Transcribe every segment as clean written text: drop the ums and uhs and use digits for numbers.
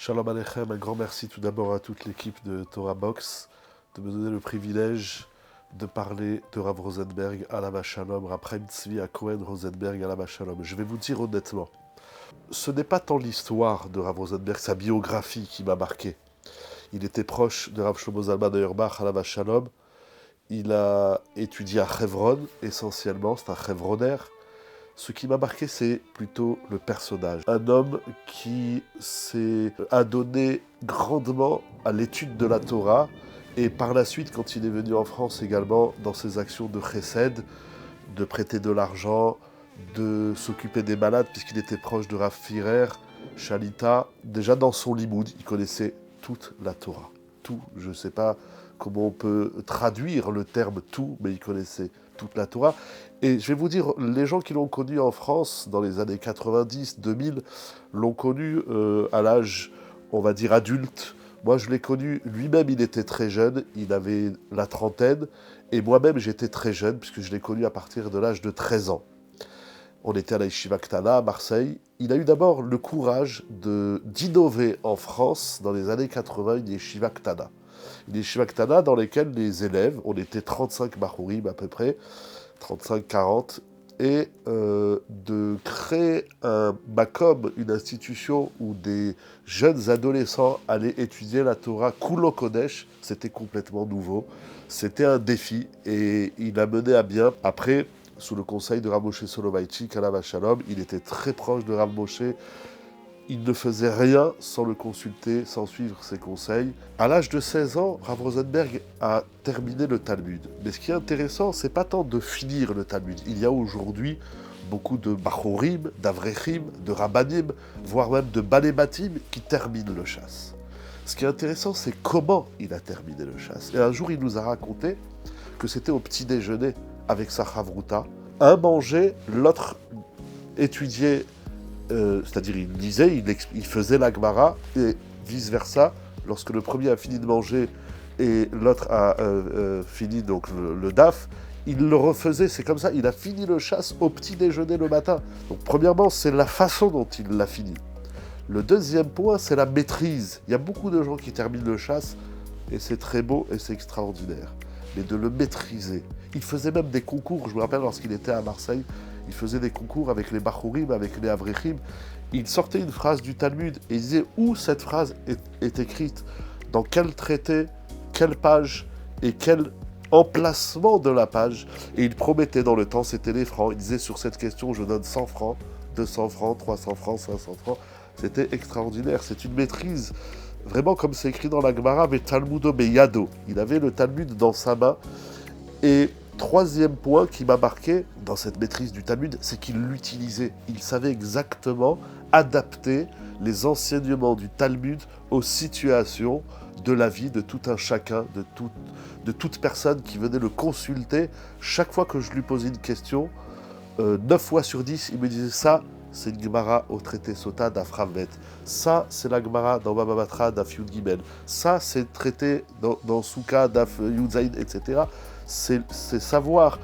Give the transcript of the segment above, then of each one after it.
Shalom Aleichem, un grand merci tout d'abord à toute l'équipe de Torah Box de me donner le privilège de parler de Rav Rosenberg, Alav Shalom, Rav Chaim Tzvi à Cohen Rosenberg, Alav Shalom. Je vais vous dire honnêtement, ce n'est pas tant l'histoire de Rav Rosenberg, sa biographie qui m'a marqué. Il était proche de Rav Shlomo Zalman Auerbach, Alav Shalom. Il a étudié à Hebron essentiellement, c'est un Hebroner. Ce qui m'a marqué, c'est plutôt le personnage. Un homme qui s'est adonné grandement à l'étude de la Torah et par la suite, quand il est venu en France également, dans ses actions de chesed, de prêter de l'argent, de s'occuper des malades, puisqu'il était proche de Rav Firer, Shalita. Déjà dans son limoud, il connaissait toute la Torah. Tout, je ne sais pas comment on peut traduire le terme tout, mais il connaissait toute la Torah. Et je vais vous dire, les gens qui l'ont connu en France dans les années 90, 2000, l'ont connu à l'âge, on va dire, adulte. Moi, je l'ai connu, lui-même, il était très jeune, il avait la trentaine, et moi-même, j'étais très jeune, puisque je l'ai connu à partir de l'âge de 13 ans. On était à la Yeshiva Ktana, à Marseille. Il a eu d'abord le courage d'innover en France, dans les années 80, une Yeshiva Ktana. Une Yeshiva Ktana dans lesquelles les élèves, on était 35 Bachurim à peu près, 35-40, et de créer un Makom, une institution où des jeunes adolescents allaient étudier la Torah Kulo Kodesh, c'était complètement nouveau, c'était un défi, et il a mené à bien. Après, sous le conseil de Rav Moshe Soloveitchik, Alav Shalom, il était très proche de Rav Moshe. Il ne faisait rien sans le consulter, sans suivre ses conseils. À l'âge de 16 ans, Rav Rosenberg a terminé le Talmud. Mais ce qui est intéressant, c'est pas tant de finir le Talmud. Il y a aujourd'hui beaucoup de Bachorim, d'Avrechim, de Rabbanim, voire même de Balébatim qui terminent le chasse. Ce qui est intéressant, c'est comment il a terminé le chasse. Et un jour, il nous a raconté que c'était au petit déjeuner avec sa chavruta. Un mangeait, l'autre étudiait. C'est-à-dire il lisait, il faisait la Gemara, et vice-versa, lorsque le premier a fini de manger et l'autre a fini donc le daf, il le refaisait, c'est comme ça, il a fini le chasse au petit déjeuner le matin. Donc premièrement, c'est la façon dont il l'a fini. Le deuxième point, c'est la maîtrise. Il y a beaucoup de gens qui terminent le chasse, et c'est très beau et c'est extraordinaire. Mais de le maîtriser. Il faisait même des concours, je me rappelle lorsqu'il était à Marseille, il faisait des concours avec les Bachurim, avec les Avrechim. Il sortait une phrase du Talmud et il disait où cette phrase est écrite, dans quel traité, quelle page et quel emplacement de la page. Et il promettait dans le temps, c'était les francs. Il disait sur cette question, je donne 100 francs, 200 francs, 300 francs, 500 francs. C'était extraordinaire, c'est une maîtrise. Vraiment comme c'est écrit dans la Gemara, mais Talmudo Beyado. Il avait le Talmud dans sa main. Et troisième point qui m'a marqué dans cette maîtrise du Talmud, c'est qu'il l'utilisait. Il savait exactement adapter les enseignements du Talmud aux situations de la vie de tout un chacun, de toute personne qui venait le consulter. Chaque fois que je lui posais une question, 9 fois sur 10, il me disait ça, c'est une Gemara au traité Sota d'Afravet. Ça, c'est la Gemara dans Baba Batra d'Af Yud Gimel. Ça, c'est le traité dans Souka d'Af Yud Zayin, etc. C'est savoir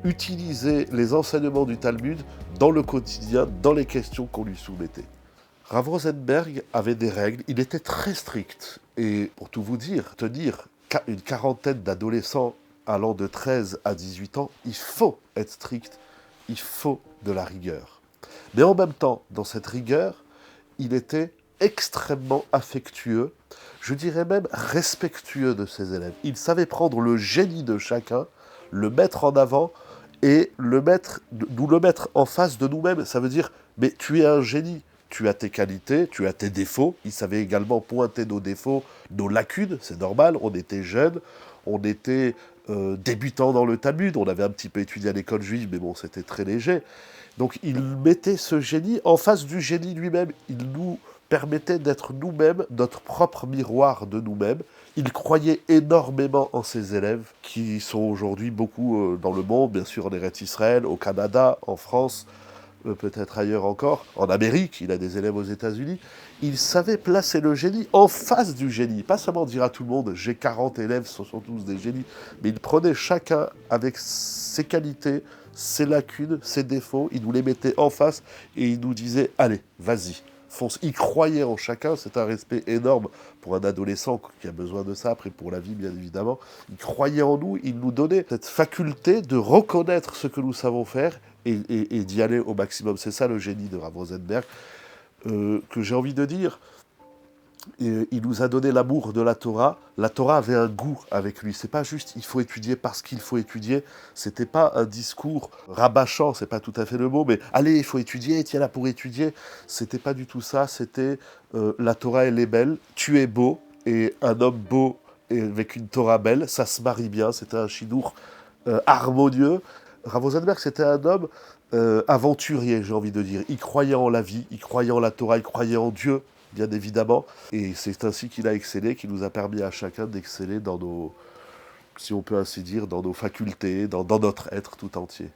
utiliser les enseignements du Talmud dans le quotidien, dans les questions qu'on lui soumettait. Rav Rosenberg avait des règles, il était très strict. Et pour tout vous dire, tenir une quarantaine d'adolescents allant de 13 à 18 ans, il faut être strict, il faut de la rigueur. Mais en même temps, dans cette rigueur, il était extrêmement affectueux, je dirais même respectueux de ses élèves. Il savait prendre le génie de chacun, le mettre en avant et nous le mettre en face de nous-mêmes. Ça veut dire, mais tu es un génie, tu as tes qualités, tu as tes défauts. Il savait également pointer nos défauts, nos lacunes, c'est normal, on était jeunes, on était débutants dans le Talmud, on avait un petit peu étudié à l'école juive, mais bon, c'était très léger. Donc il mettait ce génie en face du génie lui-même. Il nous permettait d'être nous-mêmes, notre propre miroir de nous-mêmes. Il croyait énormément en ses élèves, qui sont aujourd'hui beaucoup dans le monde, bien sûr en Eretz Israël, au Canada, en France, peut-être ailleurs encore, en Amérique, il a des élèves aux États-Unis. Il savait placer le génie en face du génie, pas seulement dire à tout le monde j'ai 40 élèves, ce sont tous des génies, mais il prenait chacun avec ses qualités, ses lacunes, ses défauts, il nous les mettait en face et il nous disait allez, vas-y, il croyait en chacun, c'est un respect énorme pour un adolescent qui a besoin de ça, après pour la vie bien évidemment. Il croyait en nous, il nous donnait cette faculté de reconnaître ce que nous savons faire et d'y aller au maximum. C'est ça le génie de Rav Rosenberg, que j'ai envie de dire. Et il nous a donné l'amour de la Torah. La Torah avait un goût avec lui. C'est pas juste il faut étudier parce qu'il faut étudier. C'était pas un discours rabâchant, c'est pas tout à fait le mot, mais allez, il faut étudier, tiens là pour étudier. C'était pas du tout ça. C'était la Torah elle est belle, tu es beau, et un homme beau et avec une Torah belle, ça se marie bien. C'était un chidour harmonieux. Rav Rosenberg, c'était un homme aventurier, j'ai envie de dire. Il croyait en la vie, il croyait en la Torah, il croyait en Dieu, bien évidemment. Et c'est ainsi qu'il a excellé, qu'il nous a permis à chacun d'exceller dans nos, si on peut ainsi dire, dans nos facultés, dans notre être tout entier.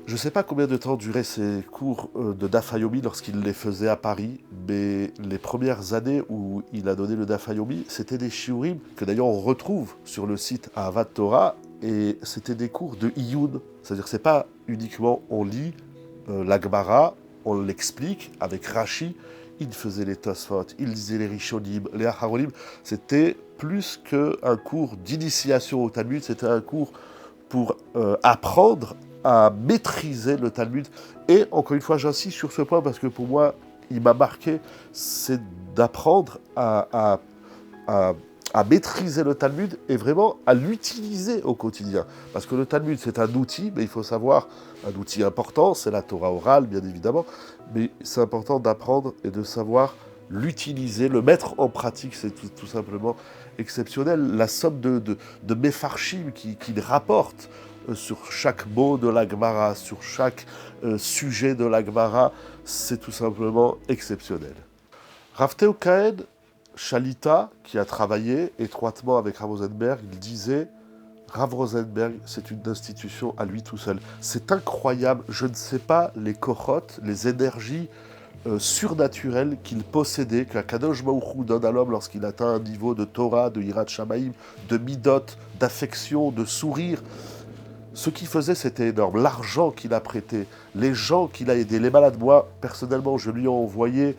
Je ne sais pas combien de temps duraient ces cours de Daf Yomi lorsqu'il les faisait à Paris, mais les premières années où il a donné le Daf Yomi, c'était des shiurim que d'ailleurs on retrouve sur le site Ahavat Torah, et c'était des cours de Iyun. C'est-à-dire que c'est pas uniquement on lit la Gemara, on l'explique avec Rashi, il faisait les Tosfot, il disait les Rishonim, les Aharonim. C'était plus qu'un cours d'initiation au Talmud, c'était un cours pour apprendre à maîtriser le Talmud. Et encore une fois, j'insiste sur ce point parce que pour moi, il m'a marqué, c'est d'apprendre à maîtriser le Talmud et vraiment à l'utiliser au quotidien. Parce que le Talmud, c'est un outil, mais il faut savoir, un outil important, c'est la Torah orale, bien évidemment, mais c'est important d'apprendre et de savoir l'utiliser, le mettre en pratique, c'est tout simplement exceptionnel. La somme de Mefarshim qu'il rapporte sur chaque mot de la Gemara, sur chaque sujet de la Gemara, c'est tout simplement exceptionnel. Rav Teo Kahen Shalita, qui a travaillé étroitement avec Rav Rosenberg, il disait « Rav Rosenberg, c'est une institution à lui tout seul. C'est incroyable, je ne sais pas les kochotes, les énergies surnaturelles qu'il possédait, qu'Akadosh Baruch Hu donne à l'homme lorsqu'il atteint un niveau de Torah, de Hirat Shamaim, de midot, d'affection, de sourire. Ce qu'il faisait, c'était énorme. L'argent qu'il a prêté, les gens qu'il a aidés, les malades. Moi, personnellement, je lui ai envoyé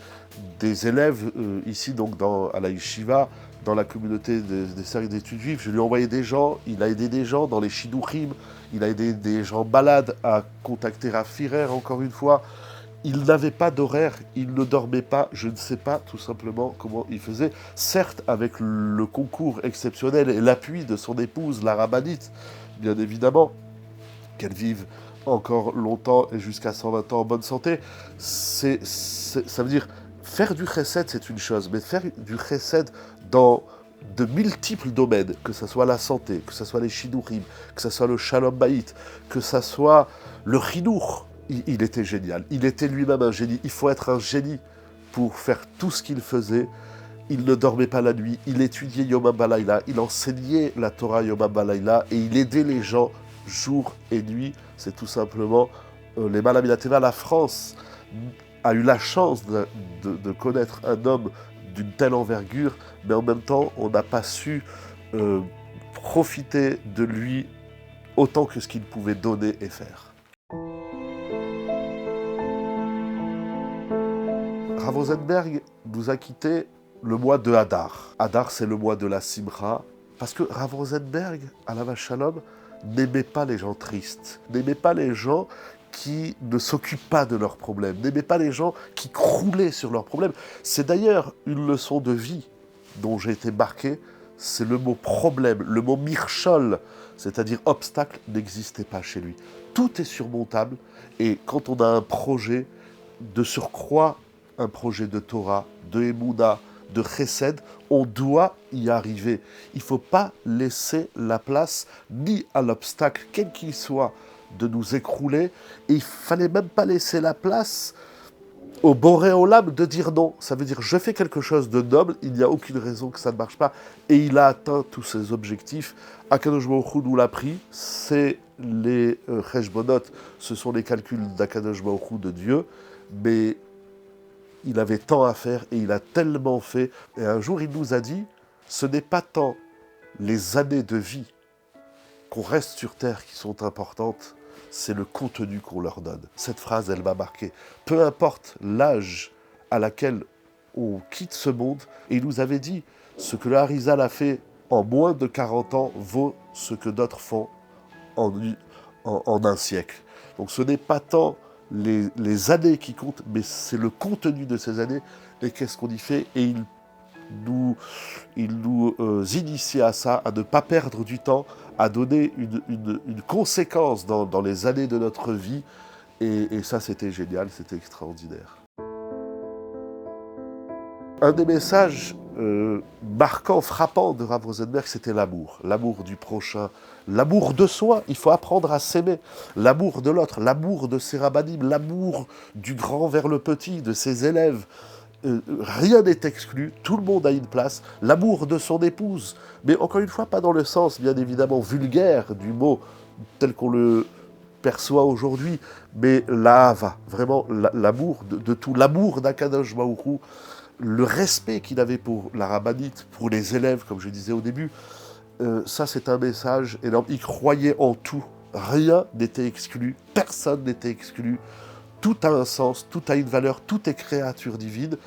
des élèves ici, donc à la Yeshiva, dans la communauté des cercles d'études juives. Je lui ai envoyé des gens, il a aidé des gens dans les Shidouchim, il a aidé des gens malades à contacter Rav Firer, encore une fois. Il n'avait pas d'horaire, il ne dormait pas, je ne sais pas tout simplement comment il faisait. Certes, avec le concours exceptionnel et l'appui de son épouse, la rabbinite, bien évidemment, qu'elle vive encore longtemps et jusqu'à 120 ans en bonne santé, ça veut dire, faire du chesed, c'est une chose, mais faire du chesed dans de multiples domaines, que ce soit la santé, que ce soit les shidouchim, que ce soit le shalom bayit, que ce soit le chinour, il était génial. Il était lui-même un génie. Il faut être un génie pour faire tout ce qu'il faisait. Il ne dormait pas la nuit, il étudiait Yom Balayla, il enseignait la Torah Yom Balayla et il aidait les gens jour et nuit. C'est tout simplement les Malaminateva. La France a eu la chance de connaître un homme d'une telle envergure, mais en même temps, on n'a pas su profiter de lui autant que ce qu'il pouvait donner et faire. Rav Rosenberg nous a quittés le mois de Hadar. Hadar, c'est le mois de la Simcha, parce que Rav Rosenberg, Alav Shalom, n'aimait pas les gens tristes, n'aimait pas les gens qui ne s'occupent pas de leurs problèmes, n'aimait pas les gens qui croulaient sur leurs problèmes. C'est d'ailleurs une leçon de vie dont j'ai été marqué, c'est le mot problème, le mot mirchol, c'est-à-dire obstacle, n'existait pas chez lui. Tout est surmontable, et quand on a un projet, de surcroît, un projet de Torah, de Emouna, de Chesed, on doit y arriver. Il ne faut pas laisser la place ni à l'obstacle, quel qu'il soit, de nous écrouler, et il ne fallait même pas laisser la place au Boré Olam de dire non. Ça veut dire je fais quelque chose de noble, il n'y a aucune raison que ça ne marche pas, et il a atteint tous ses objectifs. Akadosh Baruch Hu nous l'a pris, c'est les Cheshbonot, ce sont les calculs d'Akadosh Baruch Hu de Dieu, mais il avait tant à faire et il a tellement fait. Et un jour, il nous a dit, ce n'est pas tant les années de vie qu'on reste sur Terre qui sont importantes, c'est le contenu qu'on leur donne. Cette phrase, elle m'a marqué. Peu importe l'âge à laquelle on quitte ce monde, et il nous avait dit, ce que le Harizal a fait en moins de 40 ans vaut ce que d'autres font en un siècle. Donc ce n'est pas tant les années qui comptent, mais c'est le contenu de ces années et qu'est-ce qu'on y fait. Et il nous initie à ça, à ne pas perdre du temps, à donner une conséquence dans les années de notre vie. Et ça, c'était génial, c'était extraordinaire. Un des messages marquants, frappants de Rav Rosenberg, c'était l'amour. L'amour du prochain, l'amour de soi. Il faut apprendre à s'aimer. L'amour de l'autre, l'amour de ses rabbinim, l'amour du grand vers le petit, de ses élèves. Rien n'est exclu, tout le monde a une place. L'amour de son épouse. Mais encore une fois, pas dans le sens, bien évidemment, vulgaire du mot tel qu'on le perçoit aujourd'hui, mais l'ahava, vraiment l'amour de tout, l'amour d'Akadosh Baruch Hu, le respect qu'il avait pour la rabbinite, pour les élèves, comme je disais au début, ça c'est un message énorme. Il croyait en tout, rien n'était exclu, personne n'était exclu, tout a un sens, tout a une valeur, tout est créature divine,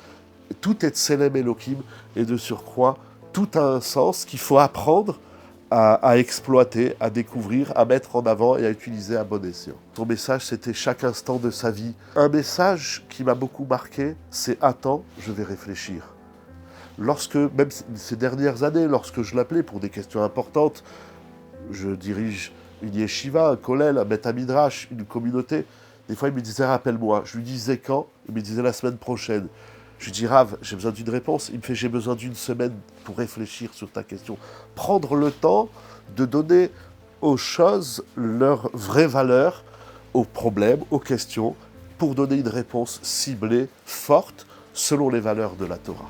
tout est Tselem Elohim, et de surcroît, tout a un sens qu'il faut apprendre à exploiter, à découvrir, à mettre en avant et à utiliser à bon escient. Ton message, c'était chaque instant de sa vie. Un message qui m'a beaucoup marqué, c'est « Attends, je vais réfléchir ». Lorsque, même ces dernières années, lorsque je l'appelais pour des questions importantes, je dirige une yeshiva, un kollel, un bet midrash, une communauté, des fois il me disait « Rappelle-moi ». Je lui disais quand? Il me disait « La semaine prochaine ». Je lui dis, Rav, j'ai besoin d'une réponse. Il me fait, j'ai besoin d'une semaine pour réfléchir sur ta question. Prendre le temps de donner aux choses leur vraie valeur, aux problèmes, aux questions, pour donner une réponse ciblée, forte, selon les valeurs de la Torah.